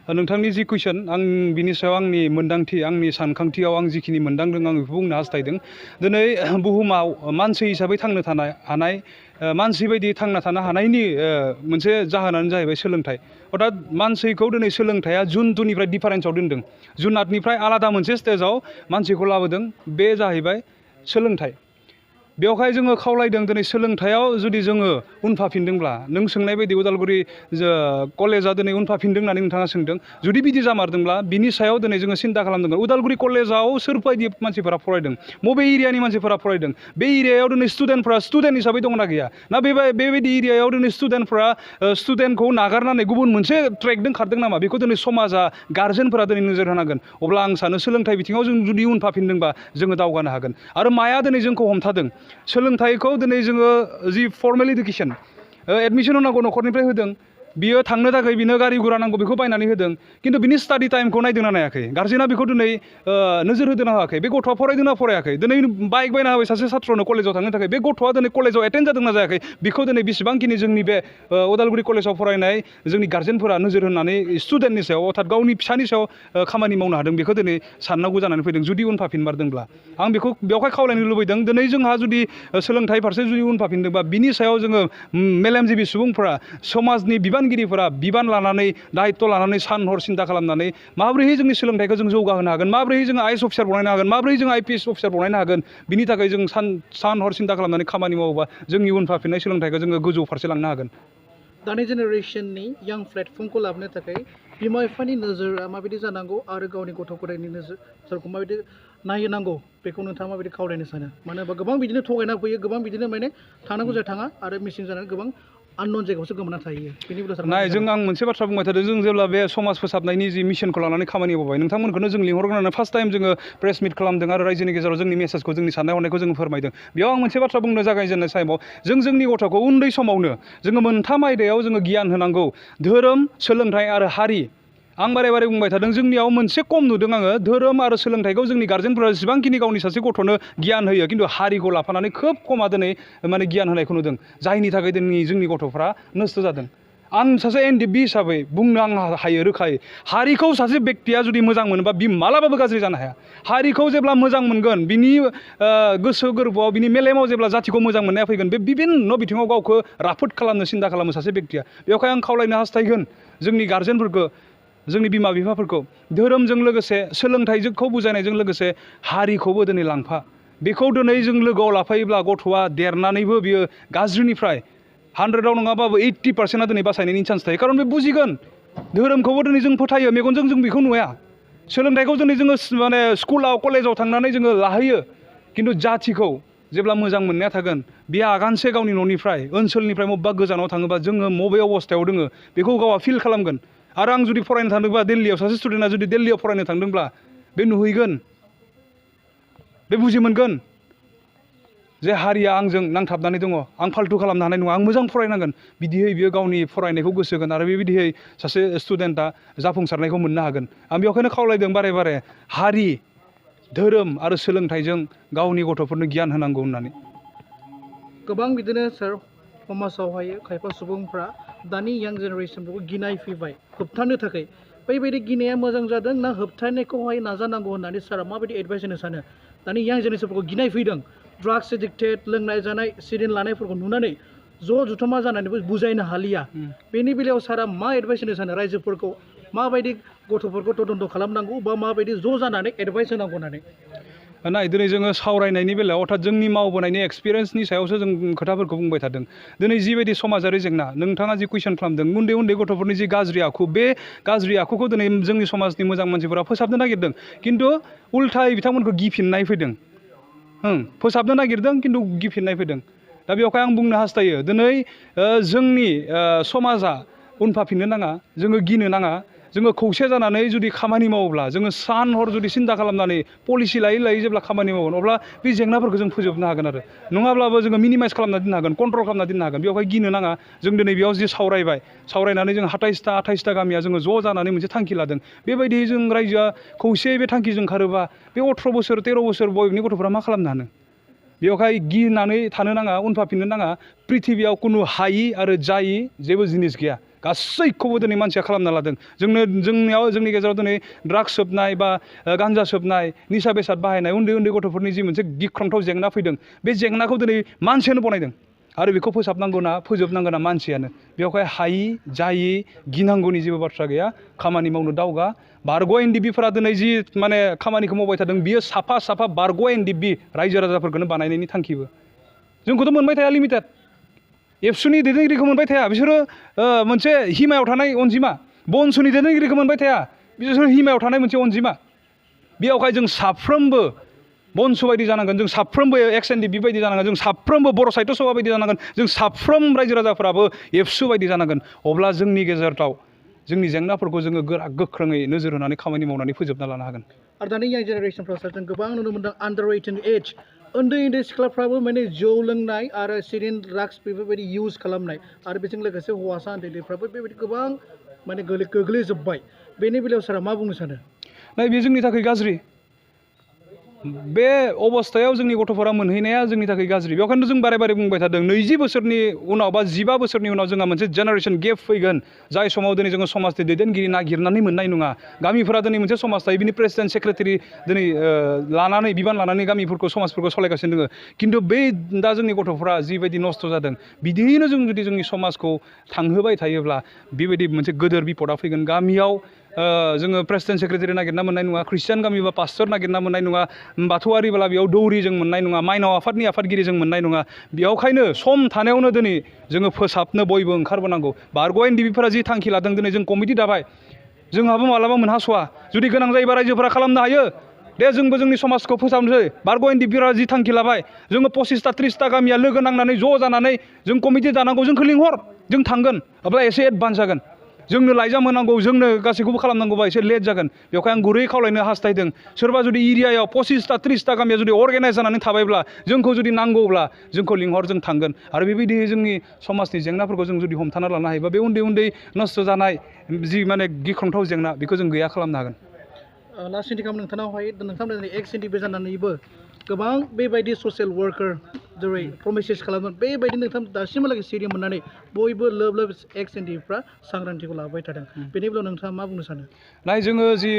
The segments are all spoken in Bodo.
नोंथांनि जि कुइसन आं बिनि सायाव आंनि मोन्दांथि आंनि सानखांथियाव आं जिखिनि मोन्दांदों आं बेखौ बुंनो हास्थायदों दिनै बुहुमाव मानसि हिसाबै थांनो हानाय मानसि बायदि थांना थानो हानायनि मोनसे जाहोनानो जाहैबाय सोलोंथाइ अर्थात मानसिखौ दिनै सोलोंथाइया जुन्थुनिफ्राय डिफारेन्सआव दोनदों जुनादनिफ्राय आलादा मोनसे स्टेजाव मानसिखौ लाबोदों बे जाहैबाय सोलोंथाइ बेवहाय जोङो खावलायदों दिनै सोलोंथाइयाव जुदि जोङो उनफाफिनदोंब्ला नों सोंनाय बायदि उदालगुरि कलेजा दिनै उनफाफिनदों होननानै नोंथाङा सोंदों जुदि बिदि जामारदोंब्ला बिनि सायाव दिनै जोङो सिन्था खालामनांगोन उदालगुरि कलेजाव सोरबायदि मानसिफोरा फरायदों बबे एरियानि मानसिफोरा फरायदों बे एरियायाव दिनै स्टुडेन्टफ्रा स्टुडेन्ट हिसाबै दंना गैया ना बेबायदि एरियायाव दिनै स्टुडेन्टफ्रा स्टुडेन्टखौ नागारनानै गुबुन मोनसे ट्रेकजों खारदों नामा बेखौ दिनै समाजा गार्जेनफोरा दिनै नोजोर होनांगोन अब्ला आं सानो सोलोंथाइ बिथिङाव जों जुदि उनफाफिनदोंबा जोङो दावगानो हागोन आरो माया दिनै जोंखौ हमथादों सोलोंथाइखौ दिनै जोङो जि फर्मेल इडुकेसन एडमिसन होनांगौ न'खरनिफ्राय होदों बियो थांनो थाखाय बिनो गारि गुरा नांगौ बेखौ बायनानै होदों खिन्थु बिनि स्टाडि टाइमखौ नायदोंना नायाखै गार्जेना बेखौ दिनै नोजोर होदोंना होआखै बे गथ'आ फरायदोंना फरायाखै दिनै बाइक बायना होबाय सासे सात्रनो कलेजाव थांनो थाखाय बे गथ'आ दिनै कलेजाव एटेन्ड जादोंना जायाखै बेखौ दिनै बेसेबांखिनि जोंनि बे उदालगुरि कलेजाव फरायनाय जोंनि गार्जेनफोरा नोजोर होनानै स्टुडेन्टनि सायाव अर्थात गावनि फिसानि सायाव खामानि मावनो हादों बेखौ दिनै साननांगौ जानानै फैदों जुदि उनफाफिनमारदोंब्ला आं बेखौ बेवहाय खावलायनो लुबैदों दिनै जोंहा जुदि सोलोंथाइ फारसे जुदि उनफाफिनदोंबा बिनि सायाव जोङो मेलेमजिबि सुबुंफोरा समाजनि बिबानगिरिफोरा बिबान लानानै दायित्व लानानै सान हर सिन्था खालामनानै माबोरैहाय जोंनि सोलोंथाइखौ जों जौगाहोनो हागोन माबोरै जोङो आइएस अफिसार बनायनो हागोन माबोरै जों आइपिएस अफिसार बनायनो हागोन बिनि थाखाय जों सान हर सिन्था खालामनानै खामानि मावोबा जोंनि उनफाफिननाय सोलोंथाइखौ जोङो गोजौ फारसे लांनो हागोन दानि जेनेरेसननि यां प्लेटफर्मखौ लाबोनो थाखाय बिमा बिफानि नोजोरा माबायदि जानांगौ आरो गावनि गथ' गथायनि नोजोरखौ माबायदि नायनांगौ बेखौ नोंथाङा माबायदि खावलायनो सानो मानो होनबा गोबां बिदिनो थगायना फैयो गोबां बिदिनो माने थानांगौ जाय थाङा आरो मिसिं जानानै गोबां आननन जायगायावसो गोमाना थायो बेनि नाय जों आं मोनसे बाथ्रा बुंबाय थादों जों जेब्ला बे समाज फोसाबनायनि जि मिशनखौ लानानै खामानि मावबाय नोंथांमोनखौनो जों लिंहरग्रोनानै फार्स्ट टाइम जोङो प्रेस मिट खालामदों आरो रायजोनि गेजेराव जोंनि मेसेजखौ जोंनि साननाय हनायखौ जोङो फोरमायदों बेयाव आं मोनसे बाथ्रा बुंनो जागायजेननाय टाइमाव जोंनि गथ'खौ उन्दै समावनो जोङो मोनथाम आयदायाव जोङो गियान होनांगौ धोरोम सोलोंथाइ आरो हारि आं बारे बारे बुंबाय थादों जोंनियाव मोनसे खम नुदों आङो धोरोम आरो सोलोंथाइखौ जोंनि गार्जेनफोरा जेसेबांखिनि गावनि सासे गथ'नो गियान होयो खिन्थु हारिखौ लाफानानै खोब खमा दिनै माने गियान होनायखौ नुदों जायनि थाखाय दिनै जोंनि गथ'फ्रा नस्थ' जादों आं सासे NDFB हिसाबै बुंनो आं हायो रोखायै हारिखौ सासे बेक्तिया जुदि मोजां मोनोबा बि मालाबाबो गाज्रि जानो हाया हारिखौ जेब्ला मोजां मोनगोन बिनि गोसो गोरबोआव बिनि मेलेमाव जेब्ला जाथिखौ मोजां मोननाया फैगोन बे बिभिन्न बिथिङाव गावखौ राफोद खालामनो सिन्था खालामो सासे बेक्तिया बेवहाय आं खावलायनो हास्थायगोन जोंनि गार्जेनफोरखौ जोंनि बिमा बिफाफोरखौ धोरोमजों लोगोसे सोलोंथाइखौ बुजायनायजों लोगोसे हारिखौबो दिनै लांफा बेखौ दिनै जों लोगोआव लाफायोब्ला गथ'आ देरनानैबो बियो गाज्रिनिफ्राय 100आव नङाबाबो 80%आ दिनै बासायनायनि चान्स थायो खारन बे बुजिगोन धोरोमखौबो दिनै जों फोथायो मेगनजों जों बेखौ नुया सोलोंथाइखौ दिनै जोङो माने स्कुलाव कलेजाव थांनानै जोङो लाहैयो खिन्थु जाथिखौ जेब्ला मोजां मोननाया थागोन बे आगानसे गावनि न'निफ्राय ओनसोलनिफ्राय बबेबा गोजानाव थाङोबा जोङो बबे अबस्थायाव दोङो बेखौ गावआ फिल खालामगोन आरो आं जुदि फरायनो थांदोंबा दिल्लीयाव सासे स्टुडेन्टआ जुदि दिल्लीयाव फरायनो थांदोंब्ला बे नुहैगोन बे बुजि मोनगोन जे हारिया आंजों नांथाबनानै दङ आं फाल्थु खालामनो हानाय नङा आं मोजां फरायनांगोन बिदियै बियो गावनि फरायनायखौ गोसो होगोन आरो बेबायदियै सासे स्टुडेन्टआ जाफुंसारनायखौ मोननो हागोन आं बेवहायनो खावलायदों बारे बारे हारि धोरोम आरो सोलोंथाइजों गावनि गथ'फोरनो गियान होनांगौ होननानै गोबां बिदिनो सार समाजावहाय खायफा सुबुंफ्रा दानि यां जेनेरेसनफोरखौ गिनाय फैबाय होबथानो थाखाय बैबायदि गिनाया मोजां जादों ना होबथानायखौहाय नाजानांगौ होननानै सारा माबायदि एडभाइस होनो सानो दानि यां जेनेरेसनफोरखौ गिनाय फैदों ड्राग्स एडिक्टेड लोंनाय जानाय सिरिन लानायफोरखौ नुनानै जुथुमा जानानैबो बुजायनो हालिया बेनि बेलायाव सारा मा एडभाइस होनो सानो रायजोफोरखौ माबायदि गथ'फोरखौ तदन्त खालामनांगौ बा माबायदि जानानै एडभाइस होनांगौ होननानै नाय दिनै जोङो सावरायनायनि बेलायाव अर्थात जोंनि मावबोनायनि एक्सपिरियेन्सनि सायावसो जों खोथाफोरखौ बुंबाय थादों दिनै जिबायदि समाजारि जेंना नोंथाङा जि कुइसन खालामदों उन्दै उन्दै गथ'फोरनि जि गाज्रि आखु बे गाज्रि आखुखौ दिनै जोंनि समाजनि मोजां मानसिफोरा फोसाबनो नागिरदों खिन्थु उल्थायै बिथांमोनखौ गिफिननाय फैदों फोसाबनो नागिरदों खिन्थु गिफिननाय फैदों दा बेवहाय आं बुंनो हास्थायो दिनै जोंनि समाजा उनफाफिननो नाङा जोङो गिनो नाङा जोङो खौसे जानानै जुदि खामानि मावोब्ला जोङो सान हर जुदि सिन्था खालामनानै पलिसि लायै लायै जेब्ला खामानि मावगोन अब्ला बे जेंनाफोरखौ जों फोजोबनो हागोन आरो नङाब्लाबो जोङो मिनिमाइज खालामना दोननो हागोन कन्ट्रल खालामना दोननो हागोन बेवहाय गिनो नाङा जों दिनै बेयाव जि सावरायनानै जों 28टा गामिया जोङो ज' जानानै मोनसे थांखि लादों बेबायदि जों रायजोआ खौसेयै बे थांखिजों ओंखारोबा बे 18 बोसोर 13 बोसोर बयसनि गथ'फ्रा मा खालामनो हानो बेवहाय गिनानै थानो नाङा उनफाफिननो नाङा प्रिथिबियाव कुनु हायि आरो जायि जेबो जिनिस गैया गासैखौबो दिनै मानसिया खालामना लादों जोंनि गेजेराव दिनै ड्राग्स सोबनाय बा गान्जा सोबनाय निसा बेसाद बाहायनाय उन्दै उन्दै गथ'फोरनि जि मोनसे गिख्रंथाव जेंना फैदों बे जेंनाखौ दिनै मानसियानो बनायदों आरो बेखौ फोसाबनांगौना फोजोबनांगौना मानसियानो बेवहाय हायि जायि गिनांगौनि जेबो बाथ्रा गैया खामानि मावनो दावगा बारग' NDFBफोरा दिनै जि माने खामानिखौ मावबाय थादों बियो साफा बारग' NDFB रायजो राजाफोरखौनो बानायनायनि थांखिबो जोंखौथ' मोनबाय थाया लिमिटेड एबसुनि दैदेनगिरिखौ मोनबाय थाया बिसोरो मोनसे हिमायाव थानाय अनजिमा बनसुनि दैदेनगिरिखौ मोनबाय थाया बिसोरो हिमायाव थानाय मोनसे अनजिमा बेयावहाय जों साफ्रोमबो बनसु बायदि जानांगोन जों साफ्रोमबो NDFB बायदि जानांगोन जों साफ्रोमबो बर' साहित्य सभा बायदि जानांगोन जों साफ्रोम रायजो राजाफ्राबो एबसु बायदि जानांगोन अब्ला जोंनि गेजेराव जोंनि जेंनाफोरखौ जोङो गोख्रोङै नोजोर होनानै खामानि मावनानै फोजोबना लानो हागोन आरो दानि यां जेनेरेसनफ्रा सार जों गोबां नुनो मोनदों आन्डार 18 एज उन्दै सिख्लाफ्राबो माने जौ लोंनाय आरो सिरिन ड्राग्स बेफोरबायदि इउज खालामनाय आरो बेजों लोगोसे हौवासा उन्दैफ्राबो बेबायदि गोबां माने गोग्लैजोब्बाय बेनि बेलायाव सारा मा बुंनो सानो नाय बे जोंनि थाखाय गाज्रि बे अबस्थायाव जोंनि गथ'फोरा मोनहैनाया जोंनि थाखाय गाज्रि बेखायनो जों बारे बुंबाय थादों 20 बोसोरनि उनाव बा 15 बोसोरनि उनाव जोंहा मोनसे जेनेरेशन गेप फैगोन जाय समाव दिनै जोङो समाजनि दैदेनगिरि नागिरनानै मोननाय नङा गामिफोरा दिनै मोनसे समाज थायो बिनि प्रेसिडेन्ट सेक्रेटारि दिनै लानानै बिबान लानानै गामिफोरखौ समाजफोरखौ सालायगासिनो दङ खिन्थु बै दा जोंनि गथ'फोरा जिबायदि नस्थ' जादों बिदियैनो जों जुदि जोंनि समाजखौ थांहोबाय थायोब्ला बेबायदि मोनसे गोदोर बिपदा फैगोन गामियाव जोङो प्रेसिडेन्ट सेक्रेटारि नागिरना मोननाय नङा ख्रिस्टियान गामि बा पास्टर नागिरना मोननाय नङा बाथौआरिब्ला बेयाव दौरि जों मोननाय नङा माइनाव आफादनि आफादगिरि जों मोननाय नङा बेयावखायनो सम थानायावनो दिनै जोङो फोसाबनो बयबो ओंखारबोनांगौ बारग' NDFBफोरा जि थांखि लादों दिनै जों कमिटि दाबाय जोंहाबो मालाबा मोनहास'वा जुदि गोनां जायोबा रायजोफोरा खालामनो हायो दे जोंबो जोंनि समाजखौ फोसाबनोसै बारग' NDFBफोरा जि थांखि लाबाय जोङो 25टा 30टा गामिया लोगो नांनानै ज' जानानै जों कमिटि दानांगौ जोंखौ लिंहर जों थांगोन अब्ला एसे एडभान्स जागोन जोंनो लाइजाम होनांगौ जोंनो गासैखौबो खालामनांगौबा एसे लेट जागोन बेवहाय आं गुरै खावलायनो हास्थायदों सोरबा जुदि एरियायाव 25टा 30टा गामिया जुदि अर्गेनाइज जानानै थाबायब्ला जोंखौ जुदि नांगौब्ला जोंखौ लिंहर जों थांगोन आरो बेबायदि जोंनि समाजनि जेंनाफोरखौ जों जुदि हमथाना लानो हायोबा बे उन्दै नस्थ' जानाय जि माने गिख्रंथाव जेंना बेखौ जों गैया खालामनो हागोन लास्ट सिन्डिकेट नोंथांनावहाय नोंथांमोननि NDFB जानानैबो गोबां बेबायदि ससियेल वार्कार जेरै प्रमिसेस खालामोन बेबायदि नोंथां दासिमहालागै सिरि मोननानै बयबो लोब NDFBफ्रा सांग्रांथिखौ लाबोबाय थादों बेनि बेलायाव नोंथाङा मा बुंनो सानो नाय जोङो जि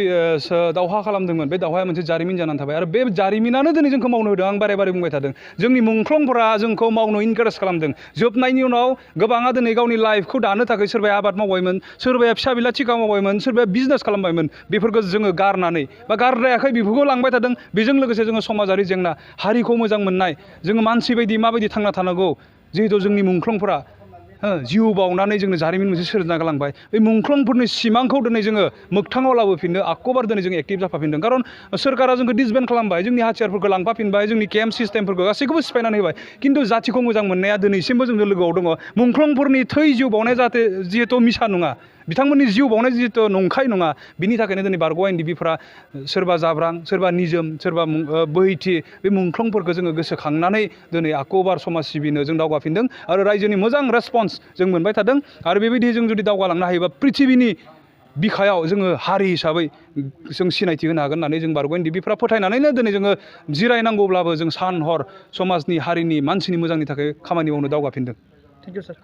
दावहा खालामदोंमोन बे दावहाया मोनसे जारिमिन जानानै थाबाय आरो बे जारिमिनानो दिनै जोंखौ मावनो होदों आं बारे बुंबाय थादों जोंनि मुंख्लंफोरा जोंखौ मावनो इनकारेज खालामदों जोबनायनि उनाव गोबाङा दिनै गावनि लाइफखौ दानो थाखाय सोरबाया आबाद मावबायमोन सोरबाया फिसा बिला थिखा मावबायमोन सोरबाया बिजनेस खालामबायमोन बेफोरखौ जोङो गारनानै बा गारद्रायाखै बेफोरखौ लांबाय थादों बेजों लोगोसे जोङो समाजारि जेंना हारिखौ मोजां मोननाय जोङो मानसि बायदि माबायदि थांना थानांगौ जिहेथु जोंनि मुंख्लंफोरा जिउ बावनानै जोंनो जारिमिन मोनसे सोरजिना गालांबाय बे मुंख्लंफोरनि सिमांखौ दिनै जोङो मोगथाङाव लाबोफिननो आकबार दिनै जों एक्टिभ जाफाफिनदों खारन सोरकारा जोंखौ डिसबेन्ड खालामबाय जोंनि हाथियारफोरखौ लांफाफिनबाय जोंनि केम्प सिस्टेमफोरखौ गासैखौबो सिफायनानै होबाय खिन्थु जाथिखौ मोजां मोननाया दिनैसिमबो जोंनो लोगोआव दङ मुंख्लंफोरनि थै जिउ बावनाया जाहाथे जिहेथु मिसा नङा बिथांमोननि जिउ बावनाय जिहेथु नंखाय नङा बिनि थाखायनो दिनै बारग' NDFBफोरा सोरबा जाब्रां सोरबा निजोम सोरबा बोहैथि बे मुंख्लंफोरखौ जोङो गोसोखांनानै दिनै आकबार समाज सिबिनो जों दावगाफिनदों आरो रायजोनि मोजां रेसपन्स जों मोनबाय थादों आरो बेबायदि जों जुदि दावगालांनो हायोबा पृथिबिनि बिखायाव जोङो हारि हिसाबै जों सिनायथि होनो हागोन होननानै जों बारग' NDFBफोरा फोथायनानैनो दिनै जोङो जिरायनांगौब्लाबो जों सान हर समाजनि हारिनि मानसिनि मोजांनि थाखाय खामानि मावनो दावगाफिनदों थेंक इउ सार